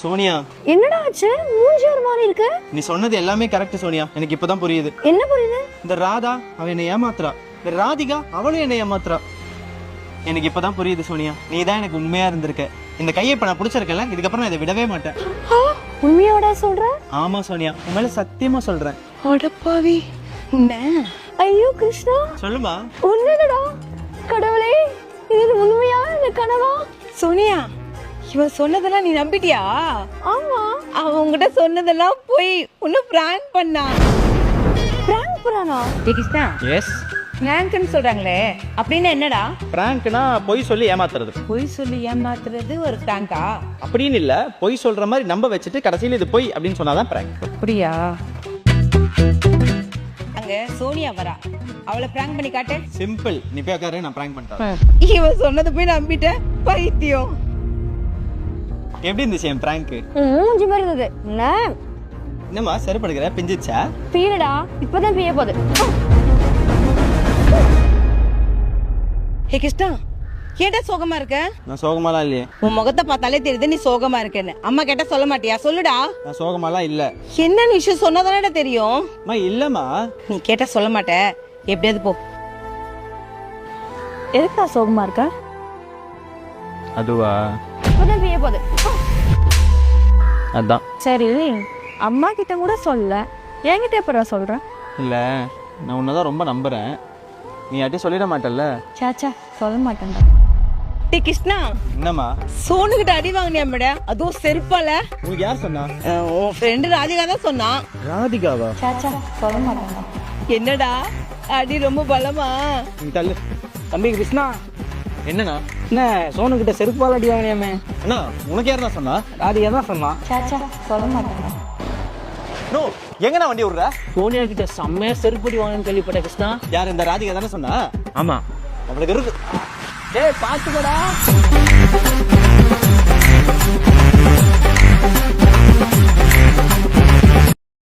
சோனியா, என்னடா ஆச்சு? மூஞ்சி ஒரு மாதிரி இருக்கு. நீ சொன்னது எல்லாமே கரெக்ட் சோனியா. எனக்கு இப்பதான் புரியுது. என்ன புரியுது? இந்த ராதா அவ என்னை ஏமாத்துறா, இந்த ராதிகா அவளும் என்னை ஏமாத்துறா. எனக்கு இப்பதான் புரியுது சோனியா, நீ தான் எனக்கு உண்மையா இருந்திருக்க. இந்த கையை இப்ப நான் பிடிச்சிருக்கல, இதுக்கப்புறம் நான் இதை விடவே மாட்டேன். உண்மையோட சொல்ற? ஆமா சோனியா, உன் மேல சத்தியமா சொல்றேன். அடப்பாவி என்ன? ஐயோ கிருஷ்ணா, சொல்லுமா. உண்மைடா. கடவுளே, இது உண்மையா இல்ல கனவா? சோனியா, இவ சொன்னதெல்லாம் நீ நம்பிட்டியா? ஆமா. அவன் உங்ககிட்ட சொன்னதெல்லாம் போய் உன்னை பிராங்க் பண்ணா. பிராங்க் பண்ணானா? கிருஷ்ணா, எஸ், பிராங்க்னு சொல்றாங்களே, அப்படின்னா என்னடா? பிராங்க்னா பொய் சொல்லி ஏமாத்துறது. பொய் சொல்லி ஏமாத்துறது ஒரு பிராங்கா? அப்படின்னு இல்ல, பொய் சொல்ற மாதிரி நம்ப வச்சுட்டு கடைசியில் இது பொய் அப்படின்னு சொன்னாதான் பிராங்க். அப்படியா? அங்க சோனியா வரா, அவளை பிராங்க் பண்ணி காட்டு. சிம்பிள், நீ போய் உட்காரு, நான் பிராங்க் பண்ணிட்டேன். இவன் சொன்னது போய் நம்பிட்டேன், பைத்தியம். எப்படி இருந்துச்சு என் பிராங்க்? மூஞ்சி மாதிரி இருந்தது. என்ன என்னம்மா செருப்படுகிற, பிஞ்சிச்சா? பீடா, இப்பதான் பீய போகுது. ஹே கிருஷ்ணா, ஏன்டா சோகமா இருக்க? நான் சோகமாலாம் இல்லையே. உன் முகத்தை பார்த்தாலே தெரியுது நீ சோகமா இருக்கேன்னு. அம்மா கேட்டா சொல்ல மாட்டியா? சொல்லுடா. நான் சோகமாலாம் இல்ல. என்ன விஷயம் சொன்னதானடா தெரியும். அம்மா இல்லம்மா. நீ கேட்டா சொல்ல மாட்ட, எப்படியாவது போ. எதுக்கா சோகமா இருக்க? அதுவா, இப்பதான் பீய போகுது. அதான். சரி, அம்மா கிட்ட கூட சொல்ல, என்கிட்ட எப்படா சொல்ற? இல்ல, நான் உன்னதான் ரொம்ப நம்புறேன். நீ யார்ட்டையும் சொல்லிட மாட்டல்ல? சாச்சா, சொல்ல மாட்டேன்டா. டே கிருஷ்ணா, என்னம்மா? சோனு கிட்ட அடி வாங்கினியா மேடம்? அதுவும் செருப்பால. உங்களுக்கு யார் சொன்னா? உன் ஃப்ரெண்டு ராதிகா தான் சொன்னான். ராதிகாவா? சாச்சா, சொல்ல மாட்டேன்டா. என்னடா அடி ரொம்ப பலமா? நீ தள்ளு. தம்பி கிருஷ்ணா, என்னண்ணா? என்ன சோனு கிட்ட செருப்பால் அடி வாங்கினியாமே? அண்ணா, உனக்கு யார் தான் சொன்னா? ராதிகா தான் சொன்னான். சாச்சா, சொல்ல மாட்டேன்டா. நோ, எங்கண்ணா வண்டி விடுற? சோனியா கிட்ட செம்மையா செருப்படி வாங்கன்னு கேள்விப்பட்டேன் கிருஷ்ணா. யார் இந்த ராதிகா தானே சொன்னா? ஆமா. அவளுக்கு இருக்கு. ஏய் பாத்துக்கடா.